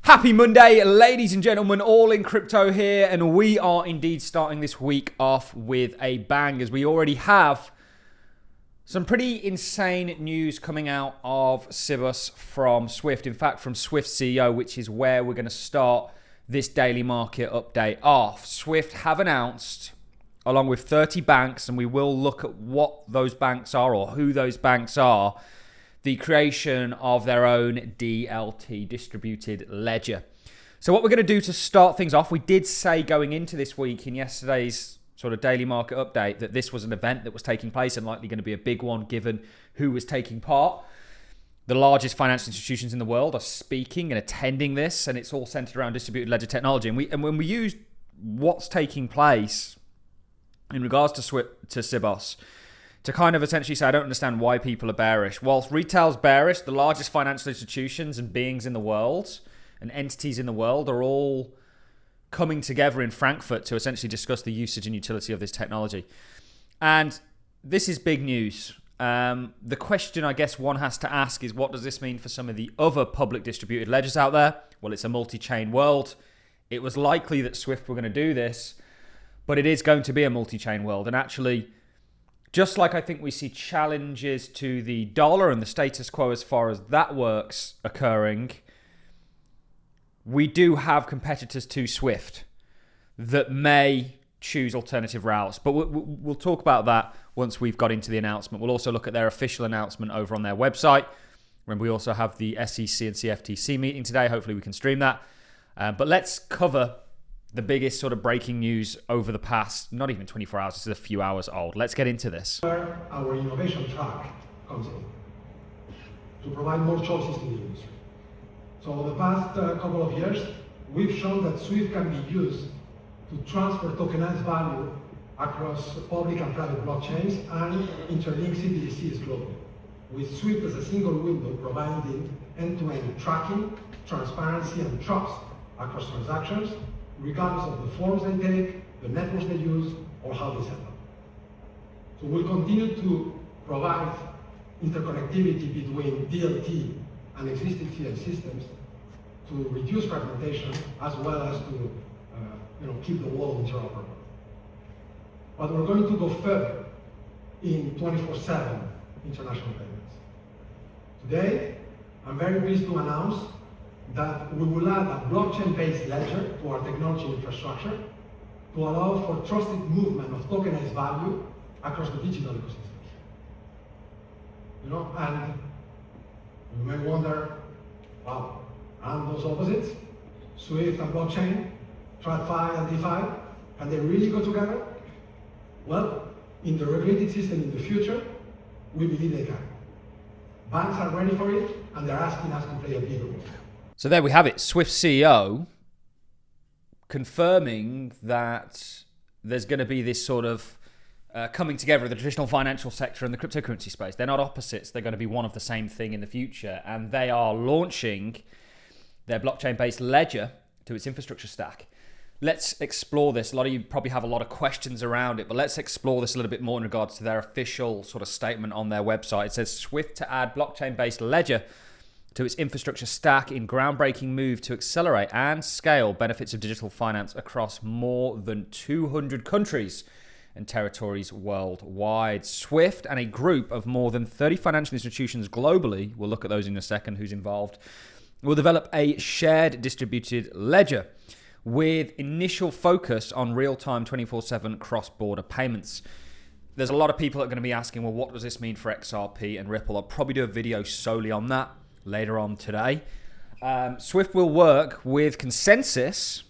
Happy Monday, ladies and gentlemen, Allincrypto here, and we are indeed starting this week off with a bang, as we already have some pretty insane news coming out of Sibus from Swift. In fact, from Swift CEO, which is where we're going to start this daily market update off. Swift have announced, along with 30 banks, and we will look at what those banks are or who those banks are, the creation of their own DLT, distributed ledger. So what we're going to do to start things off, we did say going into this week in yesterday's sort of daily market update that this was an event that was taking place and likely going to be a big one given who was taking part. The largest financial institutions in the world are speaking and attending this, and it's all centered around distributed ledger technology. And when we use what's taking place in regards to Sibos, to kind of essentially say, I don't understand why people are bearish. Whilst retail's bearish, the largest financial institutions and beings in the world and entities in the world are all coming together in Frankfurt to essentially discuss the usage and utility of this technology. And this is big news. The question I guess one has to ask is, what does this mean for some of the other public distributed ledgers out there? Well, it's a multi-chain world. It was likely that Swift were going to do this, but it is going to be a multi-chain world. And actually, just like I think we see challenges to the dollar and the status quo as far as that works occurring, we do have competitors to Swift that may choose alternative routes. But we'll talk about that once we've got into the announcement. We'll also look at their official announcement over on their website. Remember, we also have the SEC and CFTC meeting today. Hopefully we can stream that. But let's cover the biggest sort of breaking news over the past, not even 24 hours, this is a few hours old. Let's get into this. Where our innovation track comes in, to provide more choices to the industry. So over the past couple of years, we've shown that Swift can be used to transfer tokenized value across public and private blockchains and interlink CBDCs globally, with Swift as a single window providing end-to-end tracking, transparency, and trust across transactions, regardless of the forms they take, the networks they use, or how they settle. So we'll continue to provide interconnectivity between DLT and existing CL systems to reduce fragmentation, as well as to keep the world interoperable. But we're going to go further in 24/7 international payments. Today, I'm very pleased to announce that we will add a blockchain-based ledger to our technology infrastructure to allow for trusted movement of tokenized value across the digital ecosystems. And you may wonder, wow, aren't those opposites? Swift and blockchain, TradFi and DeFi, can they really go together? Well, in the regulated system in the future, we believe they can. Banks are ready for it, and they're asking us to play a bigger role. So there we have it, Swift CEO confirming that there's going to be this sort of coming together of the traditional financial sector and the cryptocurrency space. They're not opposites. They're going to be one of the same thing in the future. And they are launching their blockchain-based ledger to its infrastructure stack. Let's explore this. A lot of you probably have a lot of questions around it, but let's explore this a little bit more in regards to their official sort of statement on their website. It says Swift to add blockchain-based ledger to its infrastructure stack in groundbreaking move to accelerate and scale benefits of digital finance across more than 200 countries and territories worldwide. Swift and a group of more than 30 financial institutions globally, we'll look at those in a second, who's involved, will develop a shared distributed ledger with initial focus on real-time 24/7 cross-border payments. There's a lot of people that are going to be asking, well, what does this mean for XRP and Ripple? I'll probably do a video solely on that later on today. Swift will work with Consensus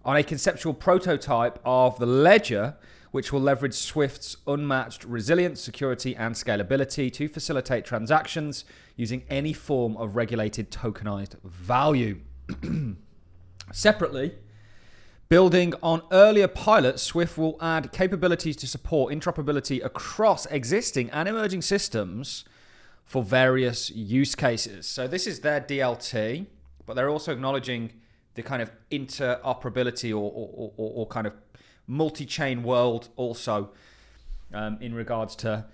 on a conceptual prototype of the ledger, which will leverage Swift's unmatched resilience, security, and scalability to facilitate transactions using any form of regulated tokenized value. Separately, building on earlier pilots, Swift will add capabilities to support interoperability across existing and emerging systems for various use cases. So this is their DLT, but they're also acknowledging the kind of interoperability or kind of multi-chain world also in regards to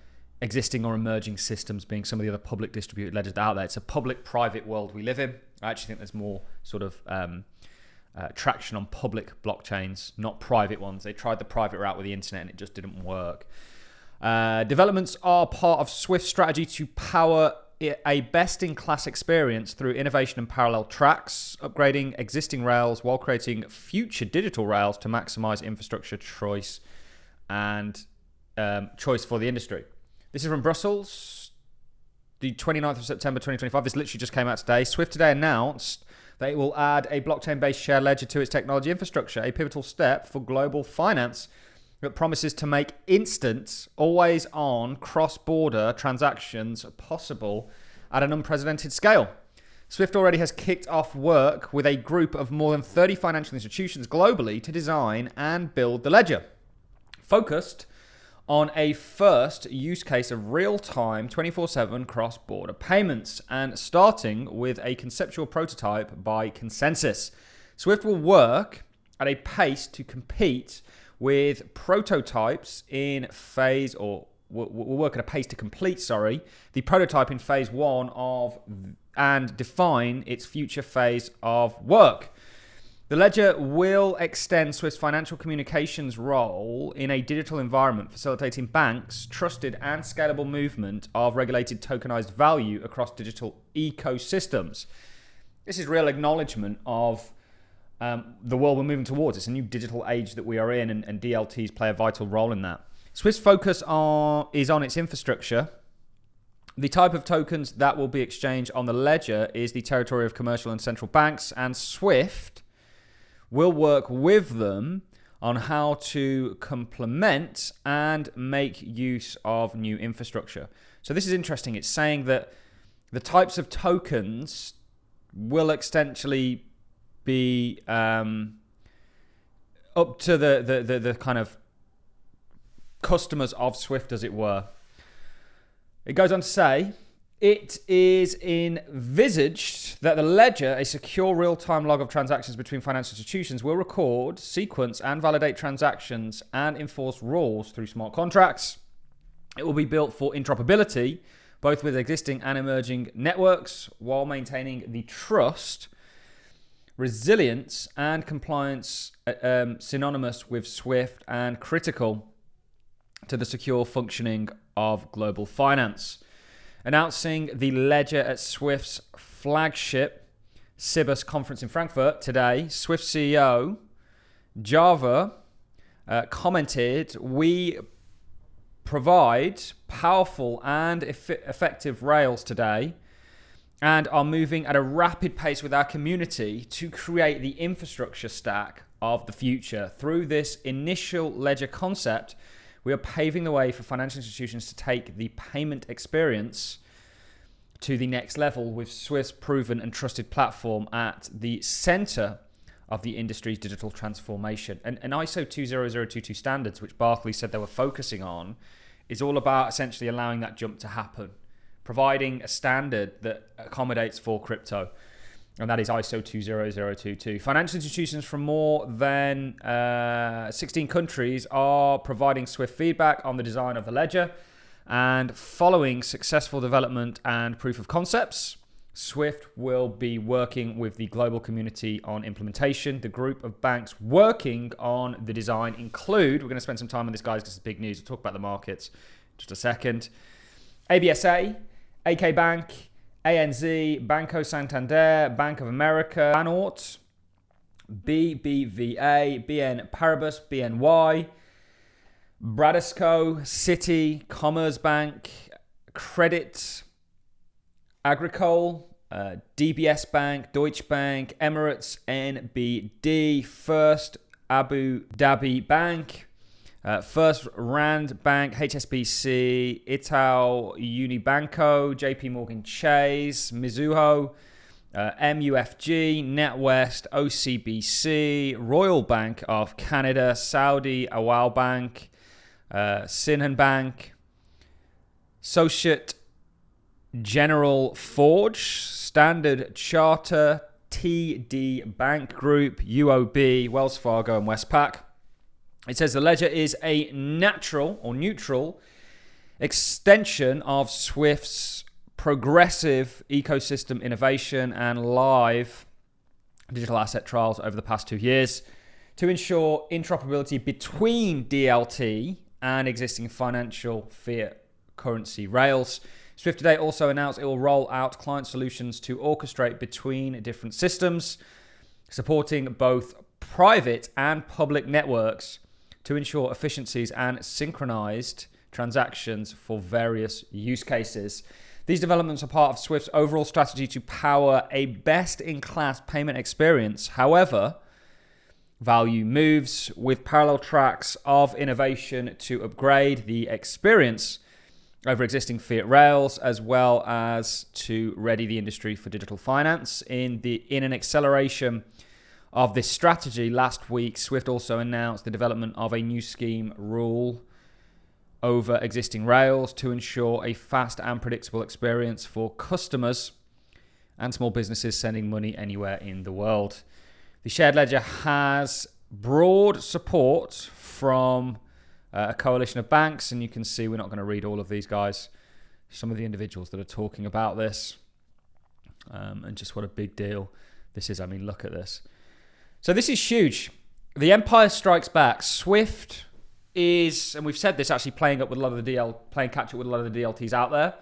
existing or emerging systems being some of the other public distributed ledgers out there. It's a public-private world we live in. I actually think there's more sort of traction on public blockchains, not private ones. They tried the private route with the internet and it just didn't work. Developments are part of Swift's strategy to power a best-in-class experience through innovation and parallel tracks, upgrading existing rails while creating future digital rails to maximize infrastructure choice and choice for the industry. This is from Brussels, the 29th of September 2025. This literally just came out today. Swift today announced that it will add a blockchain-based shared ledger to its technology infrastructure, a pivotal step for global finance that promises to make instant, always-on, cross-border transactions possible at an unprecedented scale. Swift already has kicked off work with a group of more than 30 financial institutions globally to design and build the ledger, focused on a first use case of real-time 24/7 cross-border payments and starting with a conceptual prototype by consensus. Swift will work at a pace to compete with prototypes in phase, or will work at a pace to complete, the prototype in phase 1 of and define its future phase of work. The ledger will extend Swift's financial communications role in a digital environment, facilitating banks' trusted and scalable movement of regulated tokenized value across digital ecosystems. This is real acknowledgement of the world we're moving towards. It's a new digital age that we are in, and DLTs play a vital role in that. Swift's focus is on its infrastructure. The type of tokens that will be exchanged on the ledger is the territory of commercial and central banks, and Swift will work with them on how to complement and make use of new infrastructure. So this is interesting. It's saying that the types of tokens will essentially be up to the kind of customers of Swift, as it were. It goes on to say, it is envisaged that the ledger, a secure real-time log of transactions between financial institutions, will record, sequence, and validate transactions and enforce rules through smart contracts. It will be built for interoperability, both with existing and emerging networks, while maintaining the trust, resilience, and compliance synonymous with Swift and critical to the secure functioning of global finance. Announcing the ledger at Swift's flagship Cibus conference in Frankfurt today, Swift CEO Java commented, "We provide powerful and effective rails today and are moving at a rapid pace with our community to create the infrastructure stack of the future. Through this initial ledger concept, we are paving the way for financial institutions to take the payment experience to the next level with Swift's proven and trusted platform at the center of the industry's digital transformation." And ISO 20022 standards, which Barclays said they were focusing on, is all about essentially allowing that jump to happen, providing a standard that accommodates for crypto. And that is ISO 20022. Financial institutions from more than 16 countries are providing Swift feedback on the design of the ledger. And following successful development and proof of concepts, Swift will be working with the global community on implementation. The group of banks working on the design include, we're going to spend some time on this, guys, because it's big news. We'll talk about the markets in just a second. ABSA, AK Bank, ANZ, Banco Santander, Bank of America, Banorte, BBVA, BN Paribas, BNY, Bradesco, Citi, Commerzbank, Credit Agricole, DBS Bank, Deutsche Bank, Emirates NBD, First Abu Dhabi Bank, First Rand Bank, HSBC, Itaú Unibanco, JP Morgan Chase, Mizuho, MUFG, NetWest, OCBC, Royal Bank of Canada, Saudi Awal Bank, Sinhan Bank, Societe General Forge, Standard Charter, TD Bank Group, UOB, Wells Fargo, and Westpac. It says the ledger is a natural or neutral extension of Swift's progressive ecosystem innovation and live digital asset trials over the past 2 years to ensure interoperability between DLT and existing financial fiat currency rails. Swift today also announced it will roll out client solutions to orchestrate between different systems, supporting both private and public networks to ensure efficiencies and synchronized transactions for various use cases. These developments are part of Swift's overall strategy to power a best-in-class payment experience. However, value moves with parallel tracks of innovation to upgrade the experience over existing fiat rails, as well as to ready the industry for digital finance. In an acceleration of this strategy, last week, Swift also announced the development of a new scheme rule over existing rails to ensure a fast and predictable experience for customers and small businesses sending money anywhere in the world. The shared ledger has broad support from a coalition of banks, and you can see we're not going to read all of these guys, some of the individuals that are talking about this, and just what a big deal this is. I mean, look at this. So this is huge. The empire strikes back. Swift is, and we've said this, actually playing catch up with a lot of the DLTs out there.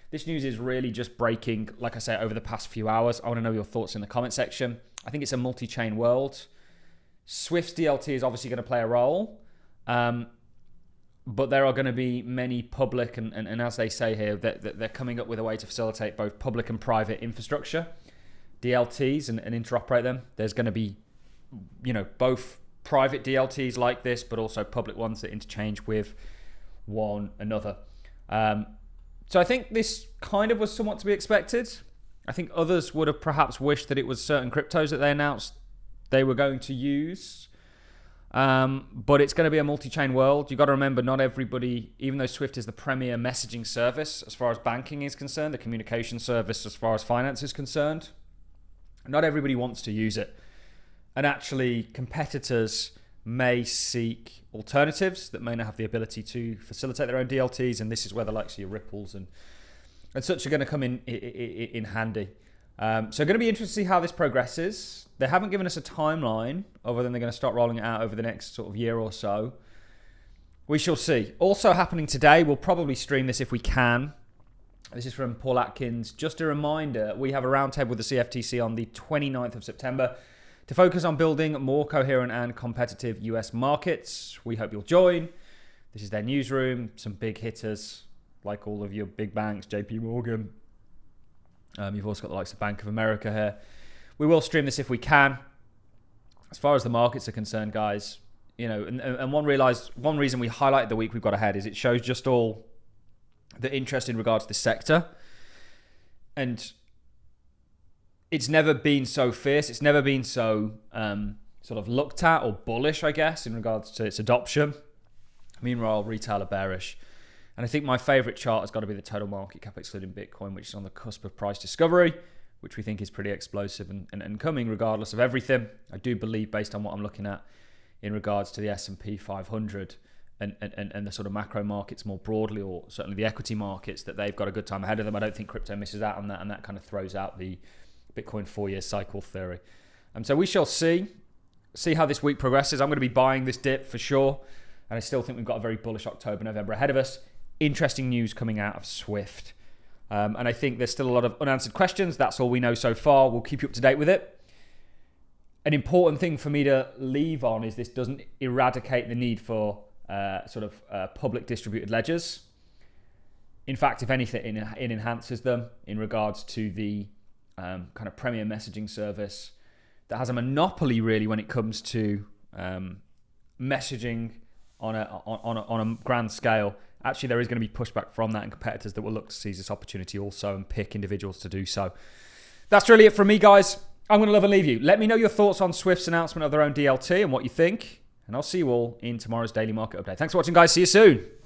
This news is really just breaking, like I said, over the past few hours. I want to know your thoughts in the comment section. I think it's a multi-chain world. Swift's DLT is obviously going to play a role, but there are going to be many public and as they say here, that they're coming up with a way to facilitate both public and private infrastructure, DLTs, and interoperate them. There's going to be, both private DLTs like this, but also public ones that interchange with one another. So I think this kind of was somewhat to be expected. I think others would have perhaps wished that it was certain cryptos that they announced they were going to use. But it's going to be a multi-chain world. You've got to remember, not everybody, even though Swift is the premier messaging service as far as banking is concerned, the communication service as far as finance is concerned, not everybody wants to use it. And actually, competitors may seek alternatives that may not have the ability to facilitate their own DLTs, and this is where the likes of your Ripples and such are going to come in handy. So going to be interesting to see how this progresses. They haven't given us a timeline other than they're going to start rolling it out over the next sort of year or so. We shall see. Also happening today, we'll probably stream this if we can. This is from Paul Atkins. Just a reminder, we have a roundtable with the CFTC on the 29th of September to focus on building more coherent and competitive US markets. We hope you'll join. This is their newsroom, some big hitters like all of your big banks, JP Morgan. You've also got the likes of Bank of America here. We will stream this if we can. As far as the markets are concerned, guys, and one reason we highlighted the week we've got ahead is it shows just all the interest in regards to the sector. And it's never been so fierce. It's never been so sort of looked at or bullish, I guess, in regards to its adoption. Meanwhile, retail are bearish. And I think my favorite chart has got to be the total market cap excluding Bitcoin, which is on the cusp of price discovery, which we think is pretty explosive and coming regardless of everything. I do believe, based on what I'm looking at in regards to the S&P 500 and the sort of macro markets more broadly, or certainly the equity markets, that they've got a good time ahead of them. I don't think crypto misses out on that, and that kind of throws out the Bitcoin 4-year cycle theory. So we shall see how this week progresses. I'm going to be buying this dip for sure, and I still think we've got a very bullish October, November ahead of us. Interesting news coming out of Swift. And I think there's still a lot of unanswered questions. That's all we know so far. We'll keep you up to date with it. An important thing for me to leave on is this doesn't eradicate the need for public distributed ledgers. In fact, if anything, it enhances them in regards to the kind of premier messaging service that has a monopoly really when it comes to messaging on a grand scale. Actually, there is going to be pushback from that and competitors that will look to seize this opportunity also and pick individuals to do so. That's really it from me, guys. I'm going to love and leave you. Let me know your thoughts on Swift's announcement of their own DLT and what you think. And I'll see you all in tomorrow's Daily Market Update. Thanks for watching, guys. See you soon.